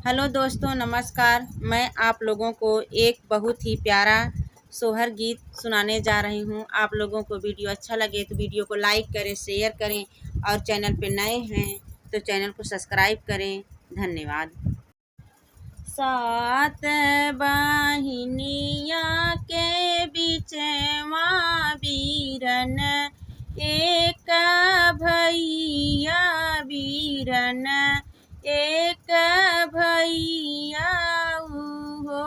Hello दोस्तों, नमस्कार। मैं आप लोगों को एक बहुत ही प्यारा सोहर गीत सुनाने जा रही हूँ। आप लोगों को वीडियो अच्छा लगे तो वीडियो को लाइक करें, शेयर करें और चैनल पे नए हैं तो चैनल को सब्सक्राइब करें। धन्यवाद। सात बहिनिया के बीच माँ वीरन, एक भैया वीरन, एक भैया हो।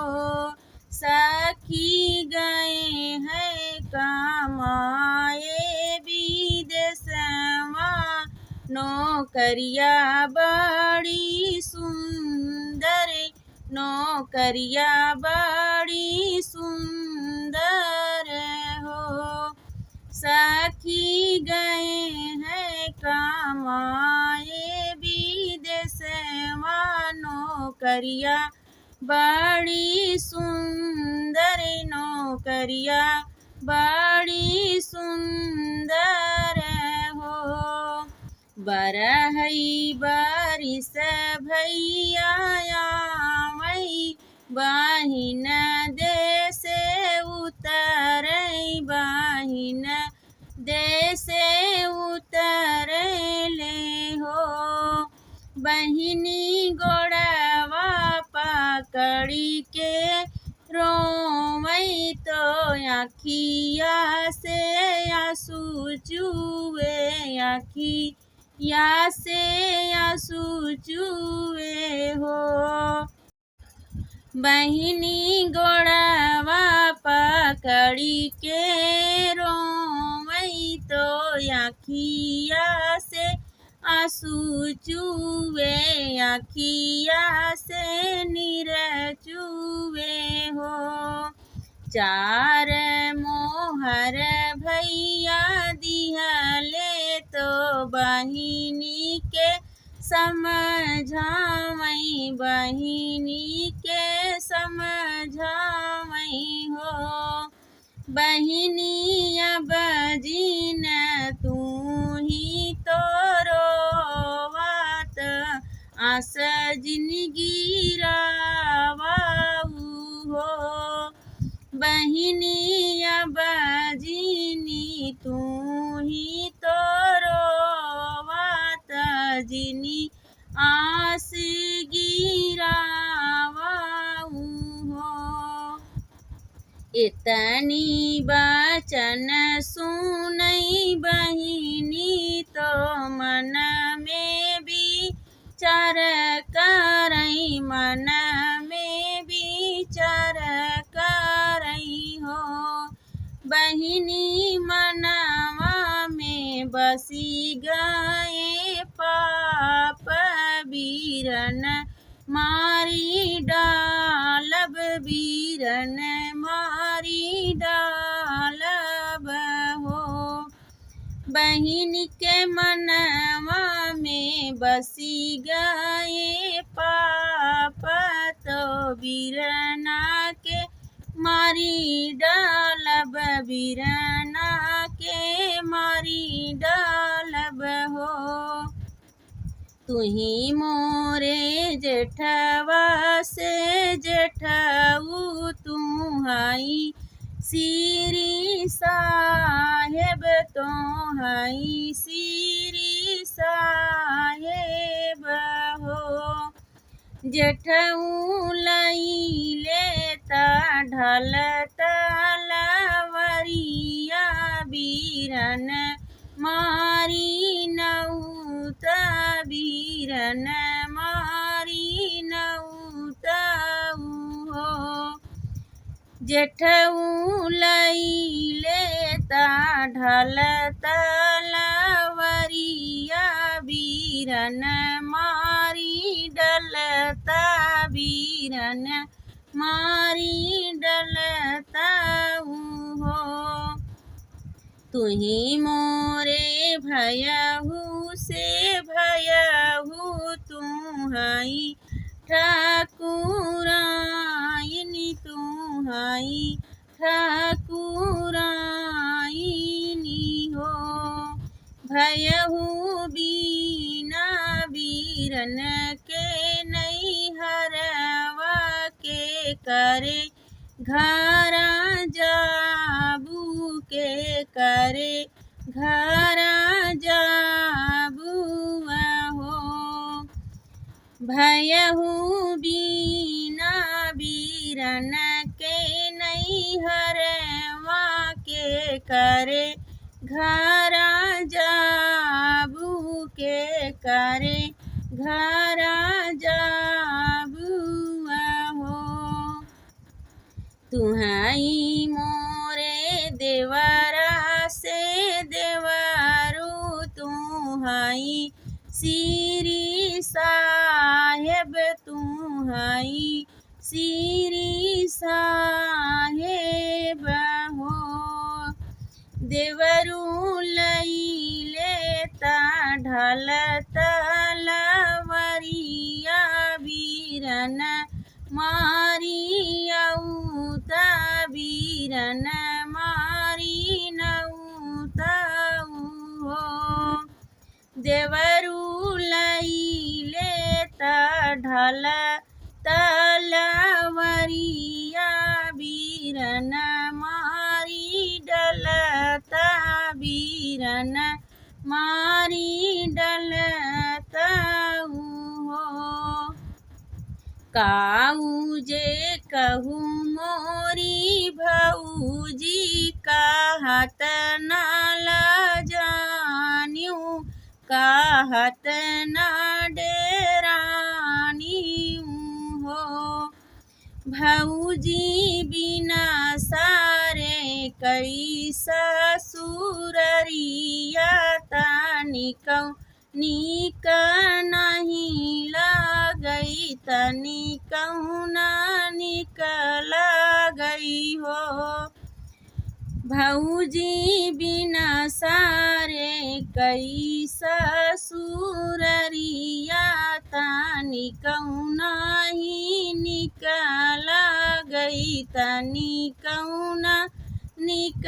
सखी गए हैं कमाए विदेशवा, नौकरिया बड़ी सुंदर, नौकरिया बड़ी सुंदर हो। सखी गए हैं कमाए विदेशवा, नौकरिया बड़ी सुंदर, नौकरिया बड़ी सुंदर हो। बरहई बारिश भैया आवई, बहिन देसे उतरई, बहिन देसे उतरले हो। बहिनी गोड़वा पकड़ी के रोवई, तो आँखिया से आंसू चुए, आँखिया से आंसू चुए हो। बहिनी गोड़वा पकड़ी के रोवई, तो आँखिया से आंसू चुए, आँखिया से नीर चुए हो। चार मोहर भैया दिहले, तो बहिनी के समझावई, बहिनी के समझावई हो। बहिनी अब जीन तू ही तो रोवत, आस जिंदगी रावाऊ हो। बहिनी अब जीनी तू ही तो रोवत, जिनी आस गिरावाऊ हो। इतनी बचन सुनई बहिनी, तो मन में विचार करई, मन में विचार करई हो। बहिनी मनवा में बसी गए पाप, वीरन मारी डालब, वीरन मारी डालब हो। बहिन के मनवा में बसी गए पाप, तो वीरना के मारी डालब, वीरना के मारी डालब हो। तुही मोरे जेठवा से जेठऊ, तुहाई श्री साहेब, तुहाई श्री साहेब हो। जेठऊ लई लेता ढल तलवरिया, वीरन मारी नऊत, वीरन मारी नऊत हो। जेठऊ लई लेता ढल तलवरिया, वीरन मारी डलता, वीरन मारी डलता हो। तुही मोरे भयहू से भयहू, तुहाई ठाकुरायनी, तुहाई ठाकुरायनी हो। भयहू बीना वीरन के नहीं हर करे घरा जाबू के करे घरा जाबू हो। भयहु बीना बीरन के नैहरवा के करे घरा जाबू के करे घरा जाबू हो। तुहाई मोरे देवरा से देवरू तुहाई श्री साहेब तुहाई श्री साहेब हो। देवरू लैले ता ढल तलवरिया बीरन मारियउता बीरन मारिनउता हो। देवरू लैले ता ढल तलवरिया बीरन मारी डलता बीरन मारी डलता हो। काऊ जे कहू मोरी भौजी कहत न लजान्यू कहत न डेरान्यू हो। भौजी बिना सारे कई ससुररिया तनिकौ नीक नहीं लगई तनिकौ निक लगई हो। भौजी बिना सारे कई ससुररिया तनिकौ नहीं निक लगई तनिकौ निक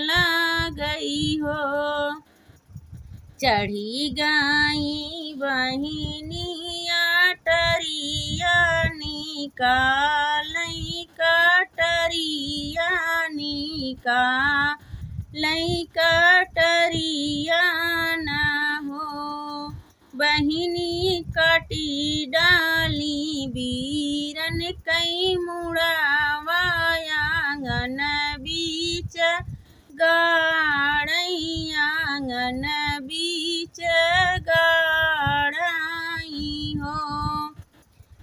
लगई हो। चढ़ी गई बहिनिया टरिया निकालई कटरिया निकालई कटरिया न हो। बहिनी कटी डाली बीरन कई मुड़ावा आंगन बीच गाड़ई आंगन बीच गाड़ई हो।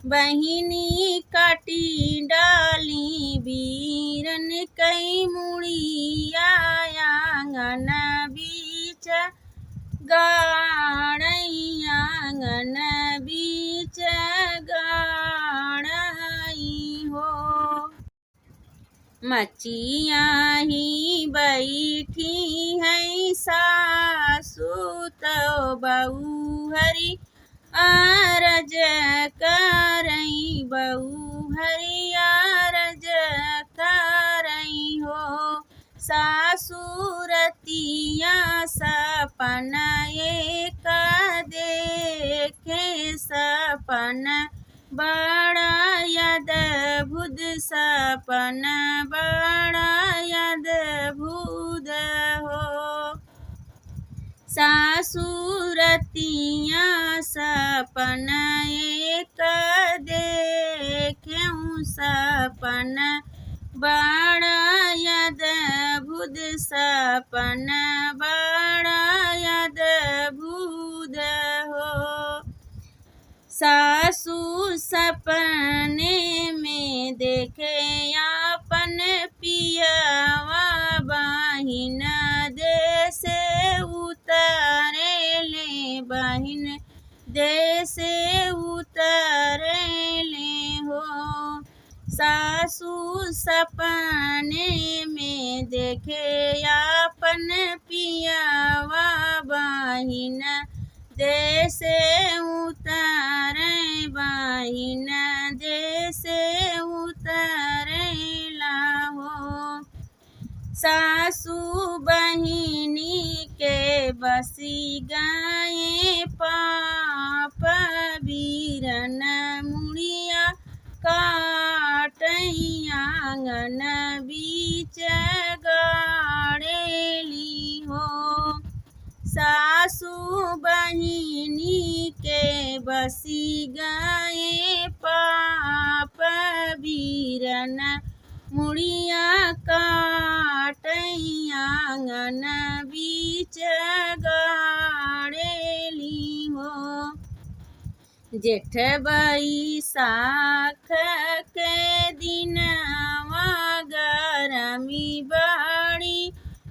बहिनी काटी डाली बीरन कई मुड़िया आंगन बीच गाड़ई आंगन बीच गाड़ई हो। मचिया ही बैठी है सासु तो बहू हरी आरज करई बहू हरी आरज करई हो। सासुरतिया सपन एक देखे सपन बड़ा अद्भुत सपन बड़ा अद्भुत हो। सासुरतिया सपन एक देखें सपन बड़ा अद्भुत सपन बड़ा अद्भुत हो। सासू सपने में देखे अपन पियवा बहिन देसे उतरे ले बहिन देसे उतरे ले हो। सासू सपने में देखे अपन पियवा बहिन देसे उतरे बहिन देसे उतरे लाहो। सासू बहिनी के बसी गए पाप बीरन मुड़िया काटे आंगन बीच गाड़ेली हो। सासू बहिनी के बसी गए पाप बीरन मुड़िया काटई आंगन बीच गाड़ेली हो। जेठ बैसाख के दिनवा गरमी बड़ी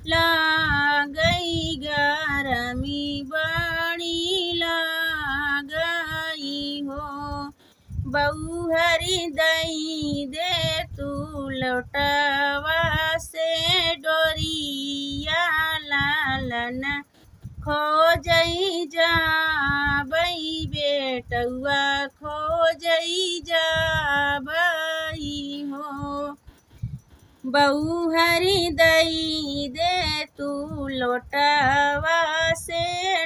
लागई गरमी बड़ी लागई हो। बउहरी दई दे तू लौटवा से डोरिया लालन खोजई जाबई बेटउआ खोजई जाबई हो। बउहरी दई दे तू लोटवा से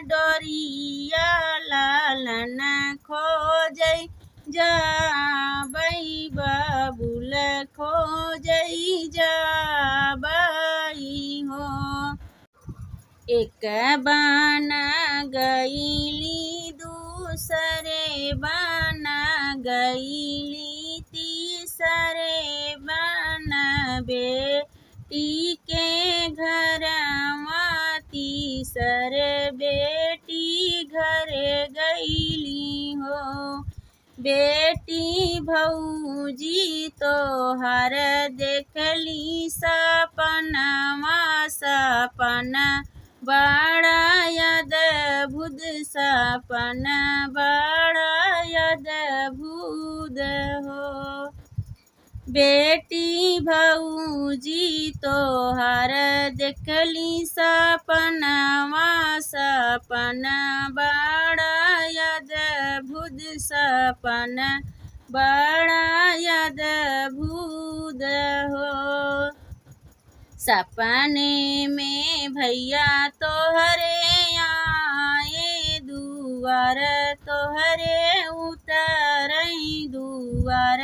डोरिया लालन खोजई जाबई बबुल खोजई जाबई हो। एक बन गईली दूसरे बन गईली तीसरे बन बेटी के घर तीसरे बेटी घर गईली हो। बेटी भौजी तोहर देखली सपनवा सपना बड़ा अद्भुत सपना बड़ा अद्भुत हो। बेटी भौजी तोहर देखली सपनवा सपना बड़ा अद्भुत सपना बड़ा अद्भुत हो। सपने में भैया तोहरे आए दुआर तोहरे उतरई दुआर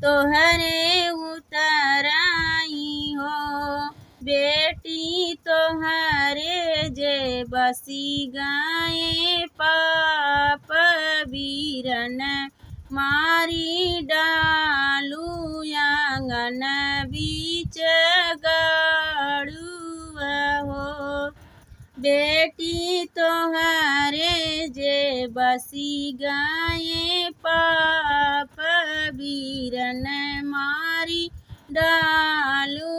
तोहरे उतराई हो। बेटी तोहरे जे बसी गए पाप बीरन मारी डालू आंगन बीच गाड़ुआ हो। बेटी तोहरे जे बसी गए पाप बीरन मारी डालू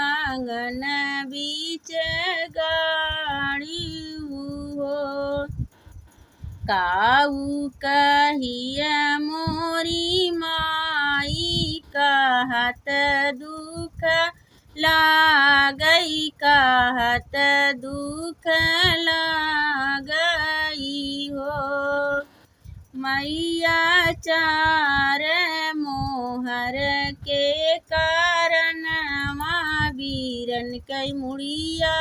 आंगन बीच गाड़ियू हो। काऊ कहिया मोरी माई कहत दुख लागई कहत दुख लागई हो। मैया चार मोहर के कारण बीरन कई मुड़िया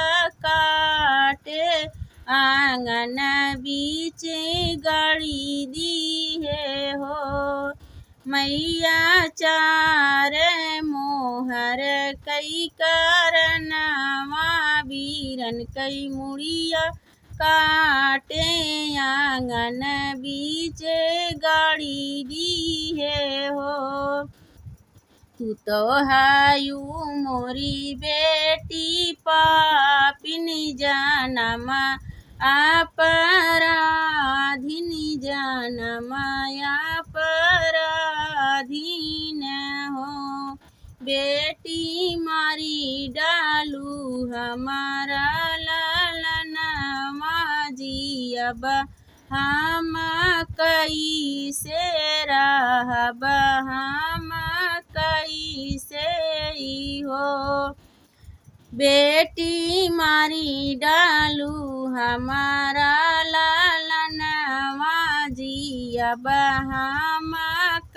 काटे आंगन बीच गाड़ी दी है हो। मैया चार मोहर कई कारण बीरन कई मुड़िया काटे आंगन बीच गाड़ी दी है हो। तू तो हायू मोरी बेटी पापिनी जनमा अपराधिनी जनमाया पराधीन हो। बेटी मारी डालू हमारा लालनवा जियब हम कैसे रहब हम कैसे हो। बेटी मारी डालू हमारा लालनवा जियब हम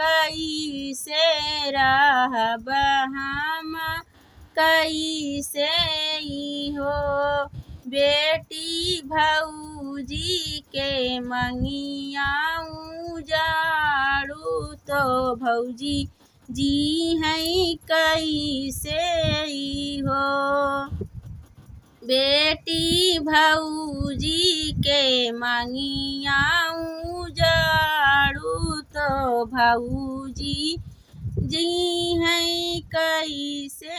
कैसे रहब हम कैसे हो। बेटी भौजी के मंगिया उजाड़ू तो भौजी जी हैं कैसे हो। बेटी भौजी के मंगिया उजाड़ू तो भौजी जी हैं कैसे